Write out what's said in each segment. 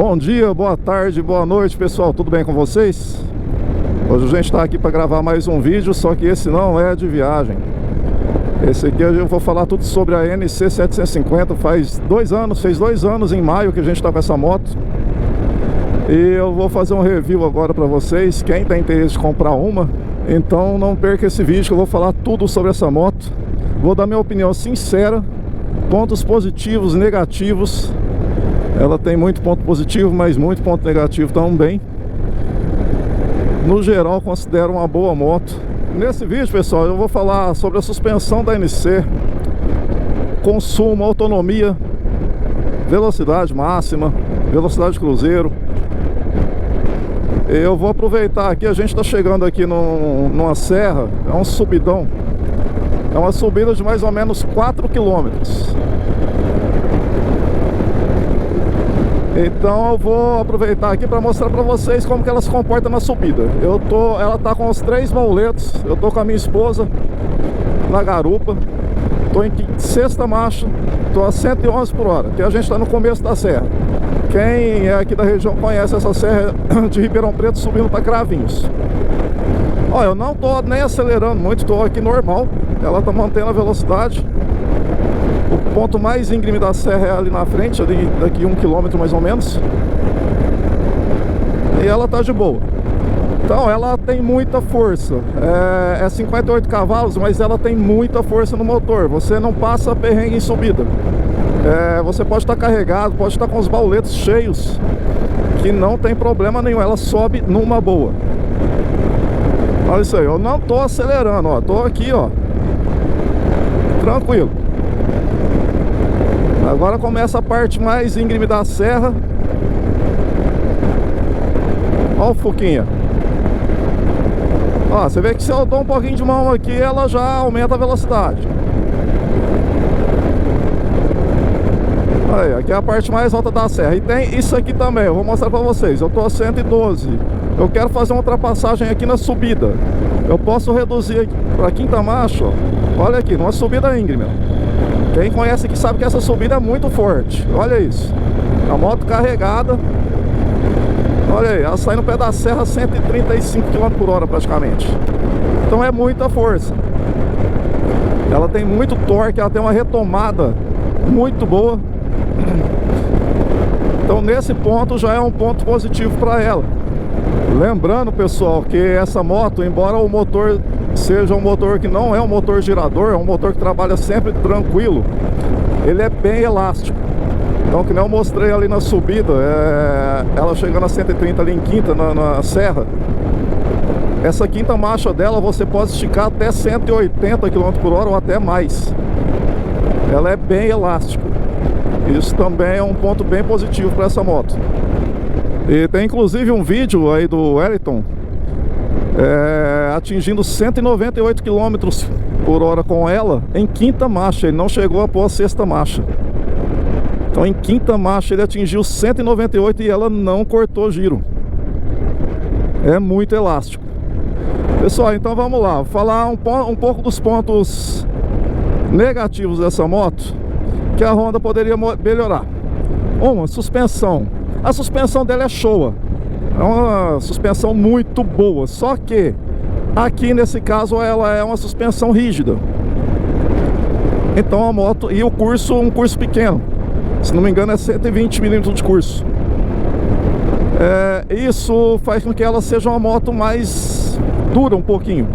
Bom dia, boa tarde, boa noite, pessoal, tudo bem com vocês? Hoje a gente está aqui para gravar mais um vídeo, só que esse não é de viagem. Esse aqui eu vou falar tudo sobre a NC750. Fez 2 anos em maio que a gente está com essa moto. E eu vou fazer um review agora para vocês, quem tem interesse de comprar uma. Então não perca esse vídeo que eu vou falar tudo sobre essa moto. Vou dar minha opinião sincera, pontos positivos, negativos. Ela tem muito ponto positivo, mas muito ponto negativo também. No geral, considero uma boa moto. Nesse vídeo, pessoal, eu vou falar sobre a suspensão da NC, consumo, autonomia, velocidade máxima, velocidade cruzeiro. Eu vou aproveitar aqui, a gente está chegando aqui numa serra, é um subidão. É uma subida de mais ou menos 4 quilômetros. Então eu vou aproveitar aqui para mostrar para vocês como que ela se comporta na subida. Ela tá com os 3 mauletos. Eu tô com a minha esposa na garupa. Tô em 6ª marcha. Tô a 111 por hora, que a gente está no começo da serra. Quem é aqui da região conhece essa serra de Ribeirão Preto subindo para Cravinhos. Ó, eu não tô nem acelerando muito, tô aqui normal. Ela tá mantendo a velocidade. O ponto mais íngreme da serra é ali na frente, ali daqui 1 quilômetro mais ou menos. E ela tá de boa. Então ela tem muita força. É 58 cavalos, mas ela tem muita força no motor. Você não passa perrengue em subida. Você pode estar carregado, pode estar com os bauletos cheios, que não tem problema nenhum. Ela sobe numa boa. Olha isso aí, eu não tô acelerando, ó. Tô aqui, ó, tranquilo. Agora começa a parte mais íngreme da serra. Ó o Fuquinha. Ó, você vê que se eu dou um pouquinho de mão aqui, ela já aumenta a velocidade. Aí, aqui é a parte mais alta da serra. E tem isso aqui também, eu vou mostrar pra vocês. Eu tô a 112. Eu quero fazer uma ultrapassagem aqui na subida. Eu posso reduzir aqui pra 5ª marcha, ó. Olha aqui, numa subida íngreme, ó. Quem conhece aqui sabe que essa subida é muito forte. Olha isso. A moto carregada. Olha aí, ela sai no pé da serra a 135 km por hora praticamente. Então é muita força. Ela tem muito torque, ela tem uma retomada muito boa. Então nesse ponto já é um ponto positivo para ela. Lembrando, pessoal, que essa moto, embora o motor seja um motor que não é um motor girador, é um motor que trabalha sempre tranquilo, ele é bem elástico. Então, que nem eu mostrei ali na subida, ela chegando a 130 ali em quinta, na serra, essa 5ª marcha dela você pode esticar até 180 km por hora ou até mais. Ela é bem elástica. Isso também é um ponto bem positivo para essa moto. E tem inclusive um vídeo aí do Wellington atingindo 198 km por hora com ela em 5ª marcha. Ele não chegou após a 6ª marcha. Então em 5ª marcha ele atingiu 198 e ela não cortou giro. É muito elástico. Pessoal, então vamos lá. Vou falar um pouco dos pontos negativos dessa moto que a Honda poderia melhorar. Uma, suspensão. A suspensão dela é showa. É uma suspensão muito boa. Só que aqui nesse caso ela é uma suspensão rígida. Então a moto, e o curso, um curso pequeno, se não me engano é 120 milímetros de curso. Isso faz com que ela seja uma moto mais dura um pouquinho.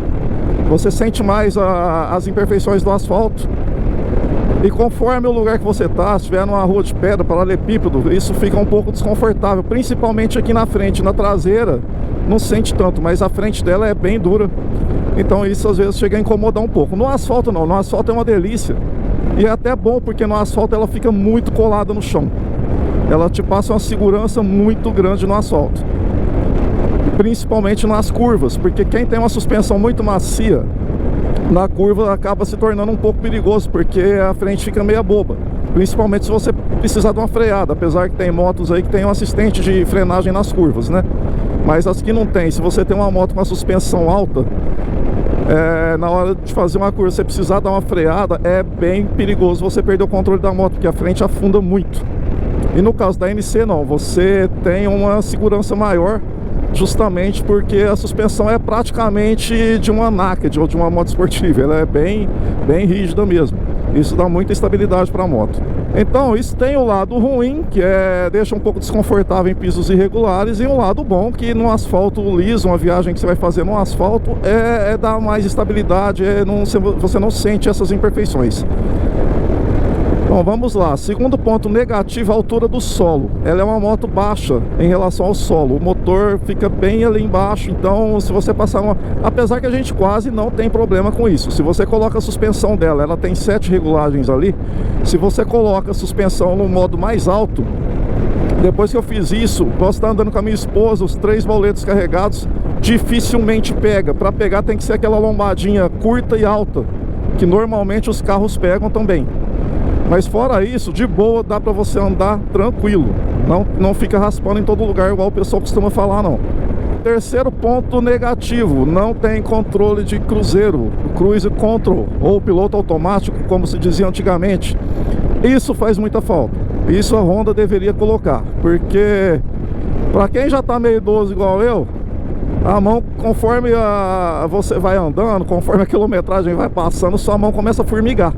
Você sente mais as imperfeições do asfalto. E conforme o lugar que você está, se estiver numa rua de pedra, paralelepípedo, isso fica um pouco desconfortável, principalmente aqui na frente. Na traseira não sente tanto, mas a frente dela é bem dura. Então isso às vezes chega a incomodar um pouco. No asfalto não, no asfalto é uma delícia. E é até bom, porque no asfalto ela fica muito colada no chão. Ela te passa uma segurança muito grande no asfalto, principalmente nas curvas, porque quem tem uma suspensão muito macia, na curva acaba se tornando um pouco perigoso, porque a frente fica meia boba, principalmente se você precisar de uma freada. Apesar que tem motos aí que tem um assistente de frenagem nas curvas, né? Mas as que não tem, se você tem uma moto com a suspensão alta, na hora de fazer uma curva, você precisar dar uma freada, é bem perigoso você perder o controle da moto, porque a frente afunda muito. E no caso da NC não, você tem uma segurança maior, justamente porque a suspensão é praticamente de uma naked ou de uma moto esportiva. Ela é bem rígida mesmo. Isso dá muita estabilidade para a moto. Então isso tem o lado ruim, que deixa um pouco desconfortável em pisos irregulares, e um lado bom, que no asfalto liso, uma viagem que você vai fazer no asfalto, dá mais estabilidade, você não sente essas imperfeições. Bom, vamos lá. Segundo ponto negativo, a altura do solo. Ela é uma moto baixa em relação ao solo. O motor fica bem ali embaixo, então se você passar uma... Apesar que a gente quase não tem problema com isso. Se você coloca a suspensão dela, ela tem 7 regulagens ali. Se você coloca a suspensão no modo mais alto, depois que eu fiz isso, posso estar andando com a minha esposa, os 3 boletos carregados, dificilmente pega. Para pegar tem que ser aquela lombadinha curta e alta, que normalmente os carros pegam também. Mas fora isso, de boa, dá pra você andar tranquilo. Não fica raspando em todo lugar, igual o pessoal costuma falar, não. Terceiro ponto negativo, não tem controle de cruzeiro, cruise control, ou piloto automático, como se dizia antigamente. Isso faz muita falta. Isso a Honda deveria colocar, porque pra quem já tá meio idoso igual eu, a mão, conforme você vai andando, conforme a quilometragem vai passando, sua mão começa a formigar.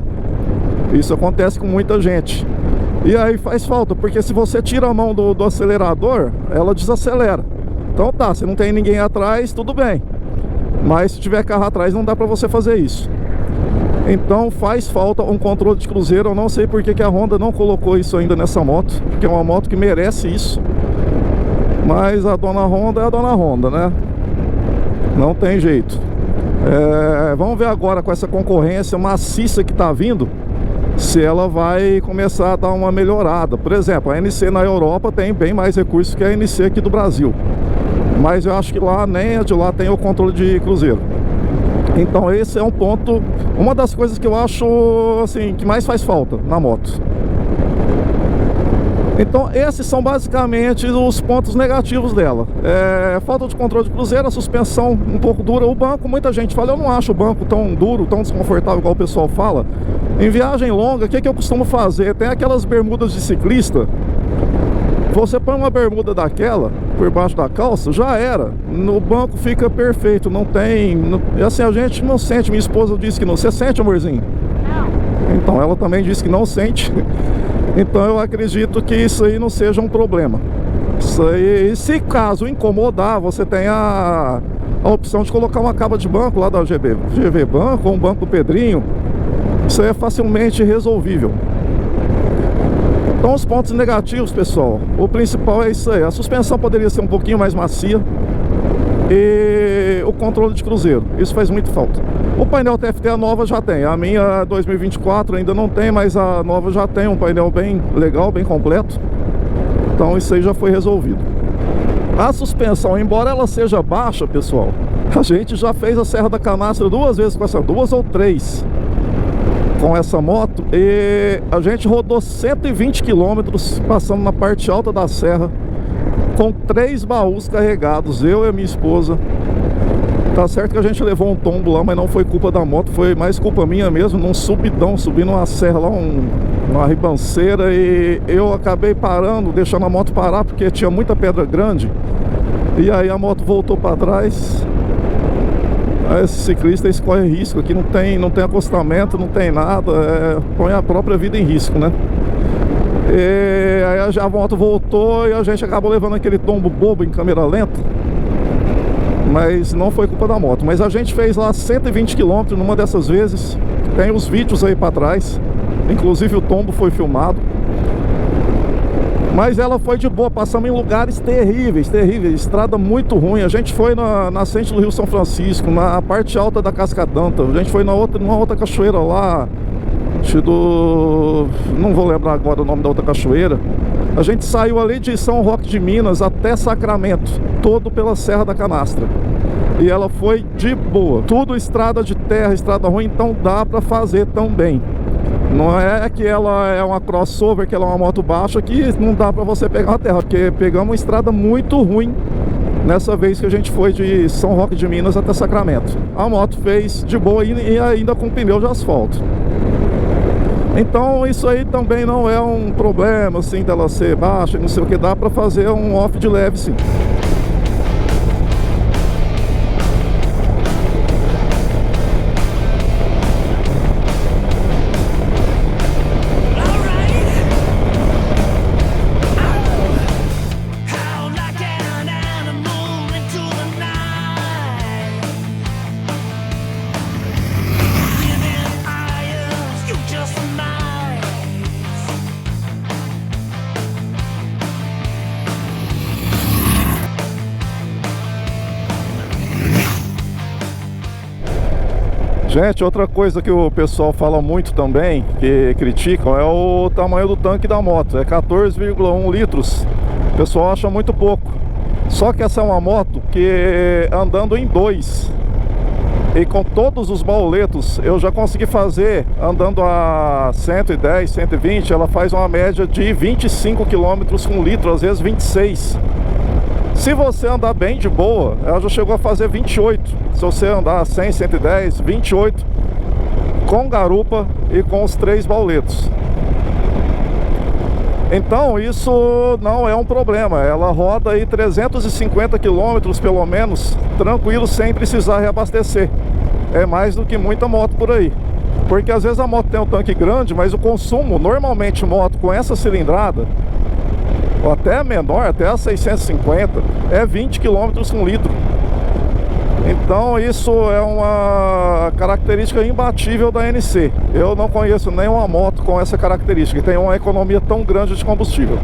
Isso acontece com muita gente. E aí faz falta, porque se você tira a mão do acelerador, ela desacelera. Então tá, se não tem ninguém atrás, tudo bem. Mas se tiver carro atrás, não dá pra você fazer isso. Então faz falta um controle de cruzeiro. Eu não sei porque que a Honda não colocou isso ainda nessa moto, porque é uma moto que merece isso. Mas a dona Honda é a dona Honda, né? Não tem jeito. Vamos ver agora com essa concorrência maciça que tá vindo, se ela vai começar a dar uma melhorada. Por exemplo, a NC na Europa tem bem mais recursos que a NC aqui do Brasil, mas eu acho que lá, nem a de lá tem o controle de cruzeiro. Então esse é um ponto, uma das coisas que eu acho assim, que mais faz falta na moto. Então esses são basicamente os pontos negativos dela. Falta de controle de cruzeiro, a suspensão um pouco dura. O banco, muita gente fala, eu não acho o banco tão duro, tão desconfortável igual o pessoal fala. Em viagem longa, o que eu costumo fazer? Tem aquelas bermudas de ciclista. Você põe uma bermuda daquela por baixo da calça, já era. No banco fica perfeito, não tem... assim, a gente não sente. Minha esposa disse que não. Você sente, amorzinho? Não. Então, ela também disse que não sente. Então eu acredito que isso aí não seja um problema. Isso aí, se caso incomodar, você tem a opção de colocar uma caba de banco lá da GV Banco ou um banco do Pedrinho. Isso aí é facilmente resolvível. Então os pontos negativos, pessoal, o principal é isso aí. A suspensão poderia ser um pouquinho mais macia, e o controle de cruzeiro, isso faz muito falta. O painel TFT a nova já tem. A minha 2024 ainda não tem, mas a nova já tem um painel bem legal, bem completo. Então isso aí já foi resolvido. A suspensão, embora ela seja baixa, pessoal, a gente já fez a Serra da Canastra 2 vezes com essa, 2 ou 3 com essa moto, e a gente rodou 120 km passando na parte alta da serra com 3 baús carregados, eu e a minha esposa. Tá certo que a gente levou um tombo lá, mas não foi culpa da moto, foi mais culpa minha mesmo, num subidão, subindo uma serra lá, uma ribanceira, e eu acabei parando, deixando a moto parar, porque tinha muita pedra grande, e aí a moto voltou para trás. Esse ciclista escorre risco, aqui não tem acostamento, não tem nada, põe a própria vida em risco, né? E aí a moto voltou e a gente acabou levando aquele tombo bobo em câmera lenta. Mas não foi culpa da moto. Mas a gente fez lá 120 km numa dessas vezes. Tem os vídeos aí pra trás. Inclusive o tombo foi filmado. Mas ela foi de boa, passamos em lugares terríveis, estrada muito ruim. A gente foi na nascente do Rio São Francisco, na parte alta da Cascadanta. A gente foi numa outra cachoeira lá, não vou lembrar agora o nome da outra cachoeira. A gente saiu ali de São Roque de Minas até Sacramento, todo pela Serra da Canastra. E ela foi de boa. Tudo estrada de terra, estrada ruim, então dá pra fazer também. Não é que ela é uma crossover, que ela é uma moto baixa, que não dá pra você pegar uma terra, porque pegamos uma estrada muito ruim nessa vez que a gente foi de São Roque de Minas até Sacramento. A moto fez de boa e ainda com pneu de asfalto. Então isso aí também não é um problema assim dela ser baixa, não sei o que, dá pra fazer um off de leve sim. Gente, outra coisa que o pessoal fala muito também, que criticam, é o tamanho do tanque da moto. É 14,1 litros. O pessoal acha muito pouco. Só que essa é uma moto que andando em 2 e com todos os bauletos eu já consegui fazer, andando a 110, 120, ela faz uma média de 25 km com litro, às vezes 26. Se você andar bem de boa, ela já chegou a fazer 28. Se você andar 100, 110, 28 com garupa e com os 3 bauletos. Então isso não é um problema. Ela roda aí 350 km pelo menos, tranquilo, sem precisar reabastecer. É mais do que muita moto por aí. Porque às vezes a moto tem um tanque grande, mas o consumo, normalmente moto com essa cilindrada, ou até menor, até a 650, é 20 km com litro. Então isso é uma característica imbatível da NC. Eu não conheço nenhuma moto com essa característica, que tem uma economia tão grande de combustível.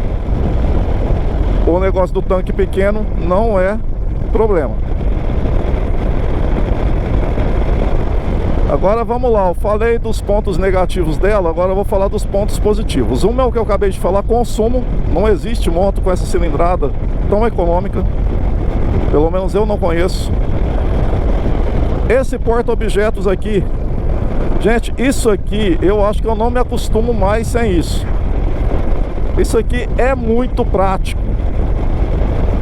O negócio do tanque pequeno não é problema. Agora vamos lá, eu falei dos pontos negativos dela, agora eu vou falar dos pontos positivos. Um é o que eu acabei de falar, consumo. Não existe moto com essa cilindrada tão econômica. Pelo menos eu não conheço. Esse porta-objetos aqui, gente, isso aqui eu acho que eu não me acostumo mais sem isso. Isso aqui é muito prático.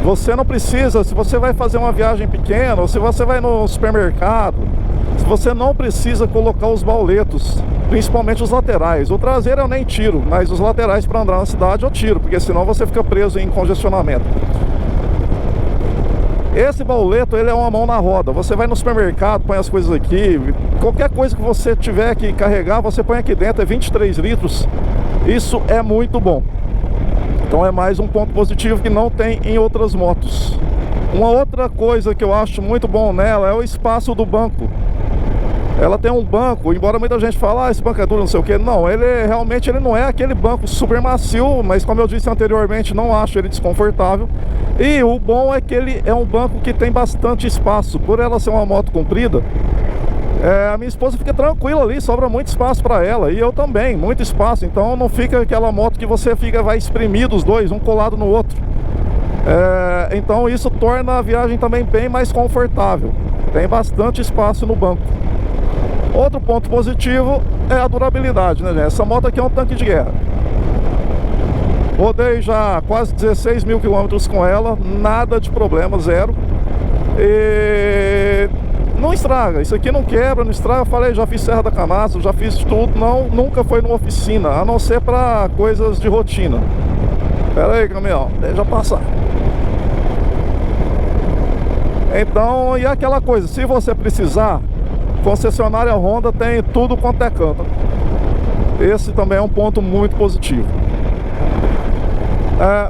Você não precisa, se você vai fazer uma viagem pequena, ou se você vai no supermercado, você não precisa colocar os bauletos, principalmente os laterais. O traseiro eu nem tiro, mas os laterais para andar na cidade eu tiro, porque senão você fica preso em congestionamento. Esse bauleto, ele é uma mão na roda. Você vai no supermercado, põe as coisas aqui, qualquer coisa que você tiver que carregar, você põe aqui dentro, é 23 litros. Isso é muito bom. Então é mais um ponto positivo que não tem em outras motos. Uma outra coisa que eu acho muito bom nela é o espaço do banco. Ela tem um banco, embora muita gente fale, esse banco é duro, não sei o que. Não, realmente ele não é aquele banco super macio, mas como eu disse anteriormente, não acho ele desconfortável. E o bom é que ele é um banco que tem bastante espaço. Por ela ser uma moto comprida, a minha esposa fica tranquila ali, sobra muito espaço para ela. E eu também, muito espaço. Então não fica aquela moto que você vai espremido os dois, um colado no outro. Então isso torna a viagem também bem mais confortável. Tem bastante espaço no banco. Outro ponto positivo é a durabilidade, né, gente? Essa moto aqui é um tanque de guerra. Rodei já quase 16 mil quilômetros com ela, nada de problema, zero. E não estraga, isso aqui não quebra, não estraga. Eu falei, já fiz Serra da Canastra, já fiz tudo, nunca foi numa oficina, a não ser para coisas de rotina. Pera aí, caminhão, deixa passar. Então, e aquela coisa, se você precisar, concessionária Honda tem tudo quanto é canto. Esse também é um ponto muito positivo.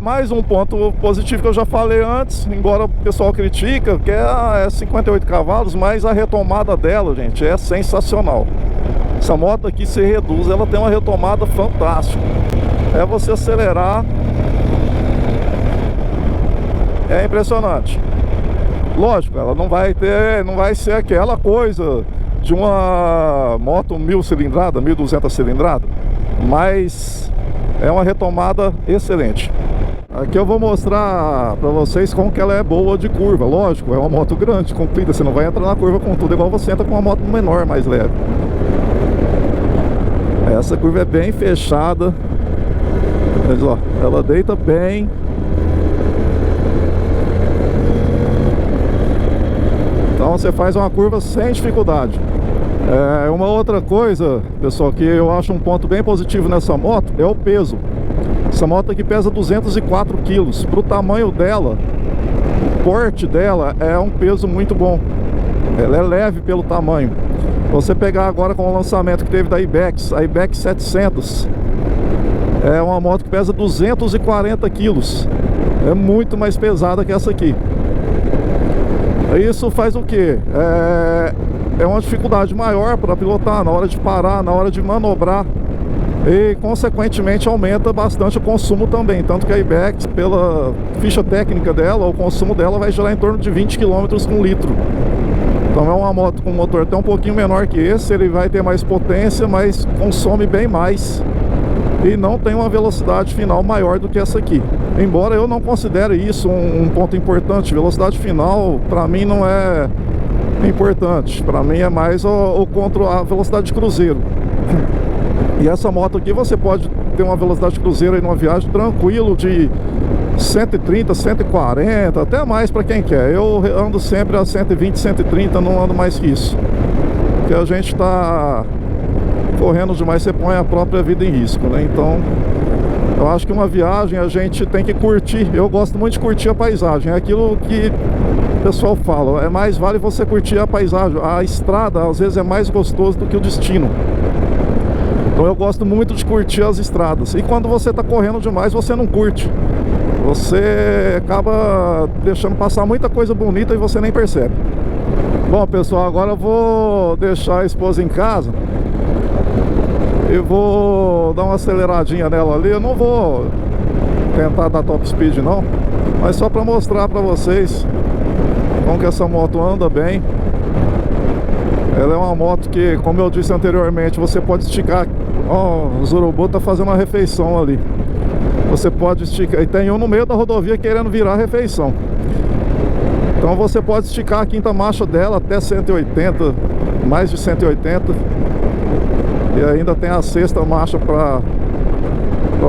Mais um ponto positivo que eu já falei antes, embora o pessoal critica, que é 58 cavalos, mas a retomada dela, gente, é sensacional. Essa moto aqui se reduz, ela tem uma retomada fantástica. É você acelerar, é impressionante. Lógico, ela não vai ser aquela coisa de uma moto 1000 cilindrada, 1200 cilindrada, mas é uma retomada excelente. Aqui eu vou mostrar pra vocês como que ela é boa de curva. Lógico, é uma moto grande, comprida, você não vai entrar na curva com tudo igual você entra com uma moto menor, mais leve. Essa curva é bem fechada. Mas, ó, ela deita bem. Então você faz uma curva sem dificuldade. Uma outra coisa, pessoal, que eu acho um ponto bem positivo nessa moto é o peso. Essa moto aqui pesa 204 quilos. Para o tamanho dela, o porte dela é um peso muito bom. Ela é leve pelo tamanho. Você pegar agora com o lançamento que teve da Ibex, a Ibex 700, é uma moto que pesa 240 quilos. É muito mais pesada que essa aqui. Isso faz o quê? É uma dificuldade maior para pilotar na hora de parar, na hora de manobrar. E consequentemente aumenta bastante o consumo também. Tanto que a Ibex, pela ficha técnica dela, o consumo dela vai gerar em torno de 20 km com litro. Então é uma moto com motor até um pouquinho menor que esse. Ele vai ter mais potência, mas consome bem mais. E não tem uma velocidade final maior do que essa aqui. Embora eu não considere isso um ponto importante. Velocidade final para mim não é importante. Para mim é mais a velocidade de cruzeiro. E essa moto aqui você pode ter uma velocidade de cruzeiro aí numa viagem tranquilo de 130, 140, até mais para quem quer. Eu ando sempre a 120, 130, não ando mais que isso. Porque a gente está correndo demais, você põe a própria vida em risco, né? Então, eu acho que uma viagem a gente tem que curtir. Eu gosto muito de curtir a paisagem. É aquilo que o pessoal fala, é mais vale você curtir a paisagem. A estrada, às vezes, é mais gostoso do que o destino. Então eu gosto muito de curtir as estradas. E quando você está correndo demais, você não curte. Você acaba deixando passar muita coisa bonita e você nem percebe. Bom, pessoal, agora eu vou deixar a esposa em casa e vou dar uma aceleradinha nela ali. Eu não vou tentar dar top speed não, mas só para mostrar para vocês como que essa moto anda bem. Ela é uma moto que, como eu disse anteriormente, você pode esticar. Ó, o Zurubu tá fazendo uma refeição ali. Você pode esticar. E tem um no meio da rodovia querendo virar a refeição. Então você pode esticar a quinta marcha dela até 180, mais de 180. E ainda tem a sexta marcha para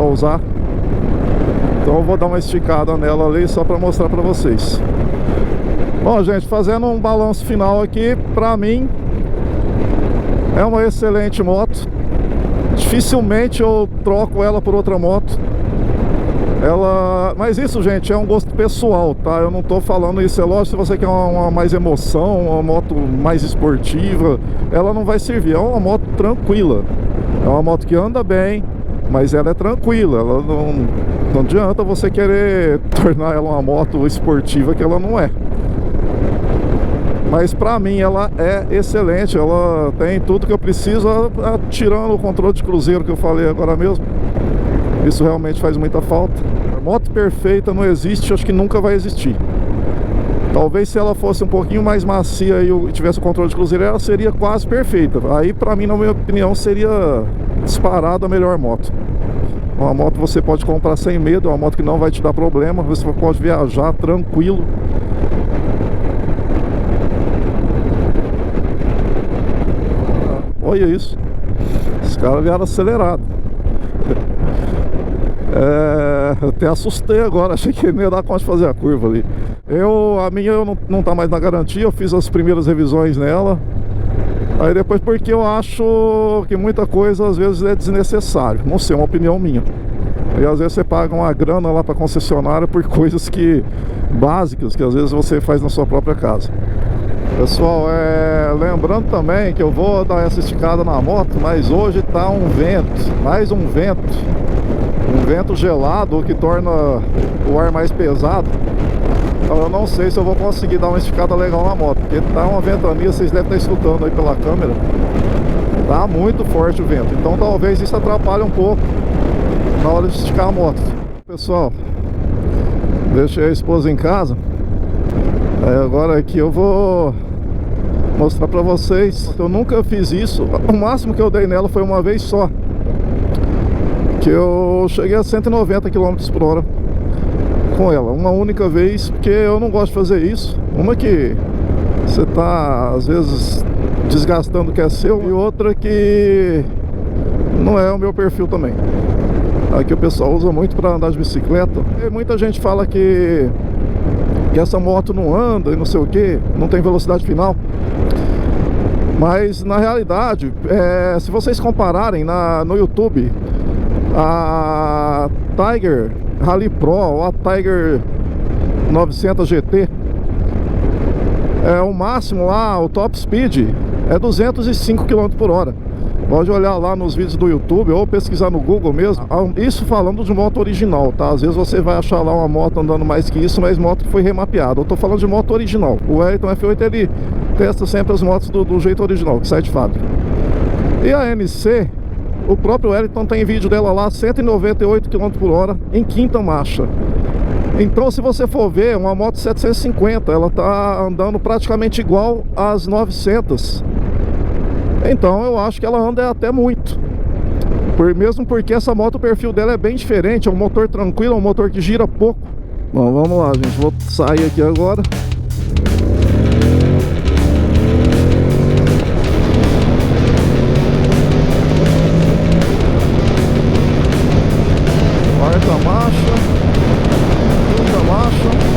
usar. Então eu vou dar uma esticada nela ali só para mostrar para vocês. Bom, gente, fazendo um balanço final aqui, pra mim é uma excelente moto. Dificilmente eu troco ela por outra moto. Mas isso, gente, é um gosto pessoal, tá? Eu não tô falando isso, é lógico, se você quer uma mais emoção, uma moto mais esportiva, ela não vai servir. É uma moto tranquila. É uma moto que anda bem, mas ela é tranquila. Ela não adianta você querer tornar ela uma moto esportiva que ela não é. Mas pra mim ela é excelente, ela tem tudo que eu preciso, tirando o controle de cruzeiro que eu falei agora mesmo. Isso realmente faz muita falta. A moto perfeita não existe, acho que nunca vai existir. Talvez se ela fosse um pouquinho mais macia e tivesse o controle de cruzeiro, ela seria quase perfeita. Aí pra mim, na minha opinião, seria disparada a melhor moto. Uma moto que você pode comprar sem medo, é uma moto que não vai te dar problema, você pode viajar tranquilo. Olha isso, os caras vieram acelerado. Eu até assustei agora, achei que não ia dar conta de fazer a curva ali. A minha não tá mais na garantia, eu fiz as primeiras revisões nela. Aí depois, porque eu acho que muita coisa às vezes é desnecessário, não sei, é uma opinião minha. E às vezes você paga uma grana lá pra concessionária por coisas básicas que às vezes você faz na sua própria casa. Pessoal, lembrando também que eu vou dar essa esticada na moto, mas hoje tá um vento, mais um vento gelado, que torna o ar mais pesado. Então eu não sei se eu vou conseguir dar uma esticada legal na moto, porque tá uma ventania, vocês devem estar escutando aí pela câmera. Tá muito forte o vento, então talvez isso atrapalhe um pouco na hora de esticar a moto. Pessoal, deixei a esposa em casa. Agora aqui eu vou mostrar pra vocês. Eu nunca fiz isso. O máximo que eu dei nela foi uma vez só, que eu cheguei a 190 km por hora com ela, uma única vez. Porque eu não gosto de fazer isso. Uma que você tá às vezes desgastando o que é seu, e outra que não é o meu perfil também. Aqui o pessoal usa muito para andar de bicicleta. E muita gente fala que essa moto não anda e não sei o que, não tem velocidade final. Mas na realidade, se vocês compararem no YouTube a Tiger Rally Pro ou a Tiger 900 GT, o máximo lá, o top speed é 205 km por hora. Pode olhar lá nos vídeos do YouTube ou pesquisar no Google mesmo. Isso falando de moto original, tá? Às vezes você vai achar lá uma moto andando mais que isso, mas moto que foi remapeada. Eu tô falando de moto original. O Wellington F8 ele testa sempre as motos do jeito original, que sai de fábrica. E a NC, o próprio Wellington tem vídeo dela lá, 198 km por hora em quinta marcha. Então, se você for ver, uma moto 750, ela tá andando praticamente igual às 900. Então, eu acho que ela anda até muito. Mesmo porque essa moto, o perfil dela é bem diferente. É um motor tranquilo, é um motor que gira pouco. Bom, vamos lá, gente. Vou sair aqui agora. Quarta marcha. Quinta marcha.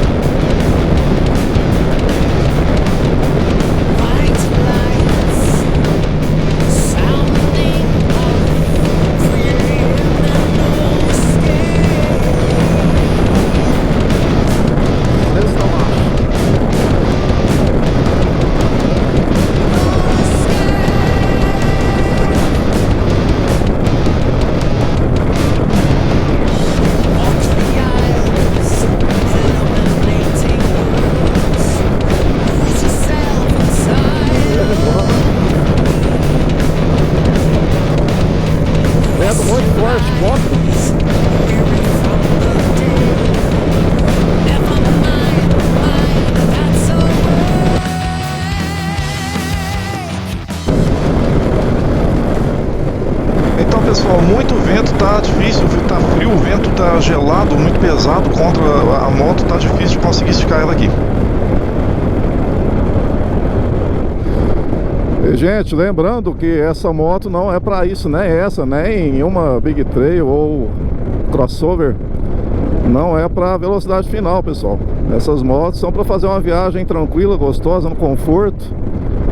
Então, pessoal, muito vento, tá difícil, tá frio, o vento tá gelado, muito pesado contra a moto, tá difícil de conseguir esticar ela aqui. E, gente, lembrando que essa moto não é para isso, né? Essa, nem uma Big Trail ou crossover, não é para velocidade final, pessoal. Essas motos são para fazer uma viagem tranquila, gostosa, no conforto,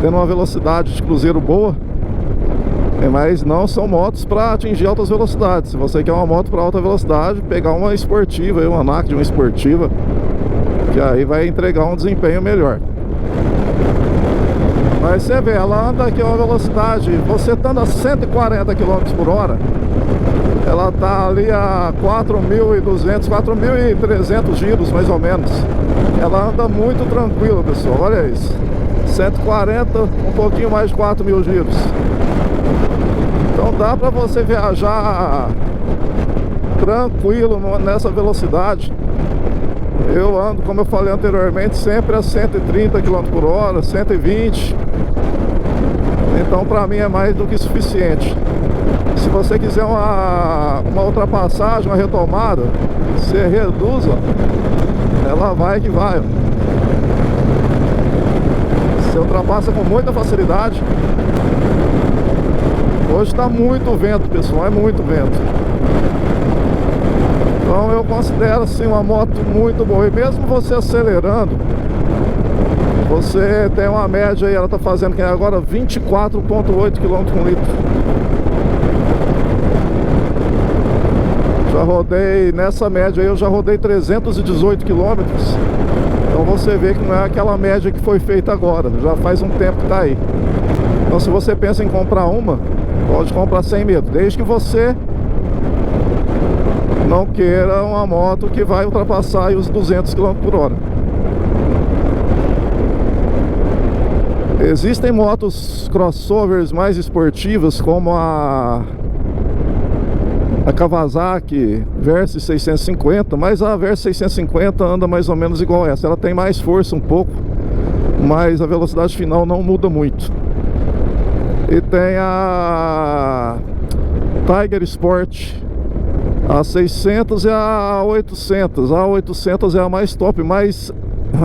tendo uma velocidade de cruzeiro boa. Mas não são motos para atingir altas velocidades. Se você quer uma moto para alta velocidade, pegar uma esportiva, uma NAC de uma esportiva, que aí vai entregar um desempenho melhor. Mas você vê, ela anda aqui a uma velocidade, você estando a 140 km por hora, ela tá ali a 4.200, 4.300 giros mais ou menos. Ela anda muito tranquila, pessoal, olha isso. 140, um pouquinho mais de 4.000 giros. Então dá para você viajar tranquilo nessa velocidade. Eu ando, como eu falei anteriormente, sempre a 130 km por hora, 120. Então para mim é mais do que suficiente. Se você quiser uma ultrapassagem, uma retomada, você reduz, ó, ela vai que vai. Você ultrapassa com muita facilidade. Hoje está muito vento, pessoal, é muito vento. Então eu considero assim uma moto muito boa. E mesmo você acelerando, você tem uma média aí, ela está fazendo agora 24,8 km por litro. Já rodei, nessa média aí eu já rodei 318 km. Então você vê que não é aquela média que foi feita agora, já faz um tempo que está aí. Então se você pensa em comprar uma, pode comprar sem medo, desde que você não queira uma moto que vai ultrapassar aí os 200 km por hora. Existem motos crossovers mais esportivas, como a Kawasaki Versys 650, mas a Versys 650 anda mais ou menos igual essa. Ela tem mais força um pouco, mas a velocidade final não muda muito. E tem a Tiger Sport, a 600 e a 800. A 800 é a mais top, mas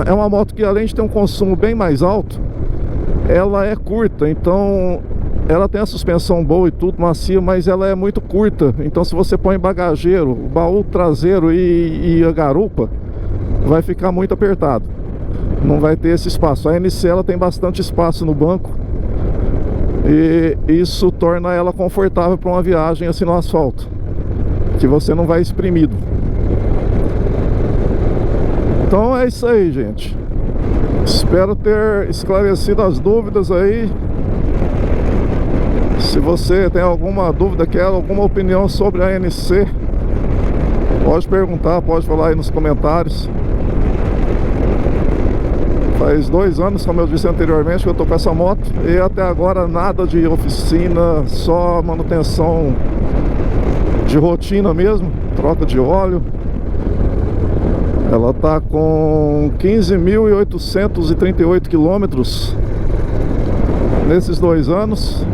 é uma moto que, além de ter um consumo bem mais alto, ela é curta. Então ela tem a suspensão boa e tudo, macia, mas ela é muito curta. Então se você põe bagageiro, baú traseiro e a garupa, vai ficar muito apertado. Não vai ter esse espaço. A NC ela tem bastante espaço no banco. E isso torna ela confortável para uma viagem assim no asfalto, que você não vai espremido. Então é isso aí, gente. Espero ter esclarecido as dúvidas aí. Se você tem alguma dúvida, quer alguma opinião sobre a NC, pode perguntar, pode falar aí nos comentários. Faz 2 anos, como eu disse anteriormente, que eu tô com essa moto e até agora nada de oficina, só manutenção de rotina mesmo, troca de óleo. Ela tá com 15.838 quilômetros nesses 2 anos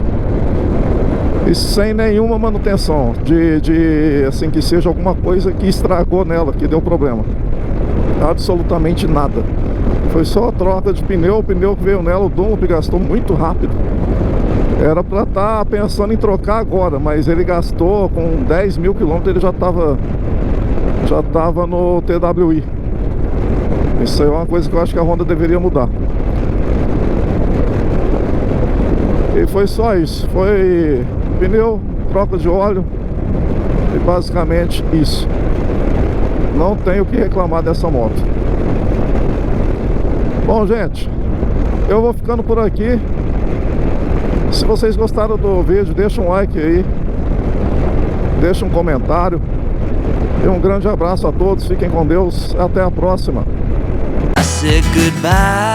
e sem nenhuma manutenção de assim, que seja alguma coisa que estragou nela, que deu problema. Absolutamente nada. Foi só a troca de pneu, o pneu que veio nela, o Dunlop, gastou muito rápido. Era para estar pensando em trocar agora, mas ele gastou com 10 mil quilômetros, ele já estava no TWI. Isso aí é uma coisa que eu acho que a Honda deveria mudar. E foi só isso, foi pneu, troca de óleo e basicamente isso. Não tenho o que reclamar dessa moto. Bom, gente, eu vou ficando por aqui. Se vocês gostaram do vídeo, deixa um like aí, deixa um comentário. E um grande abraço a todos, fiquem com Deus, até a próxima. I said goodbye.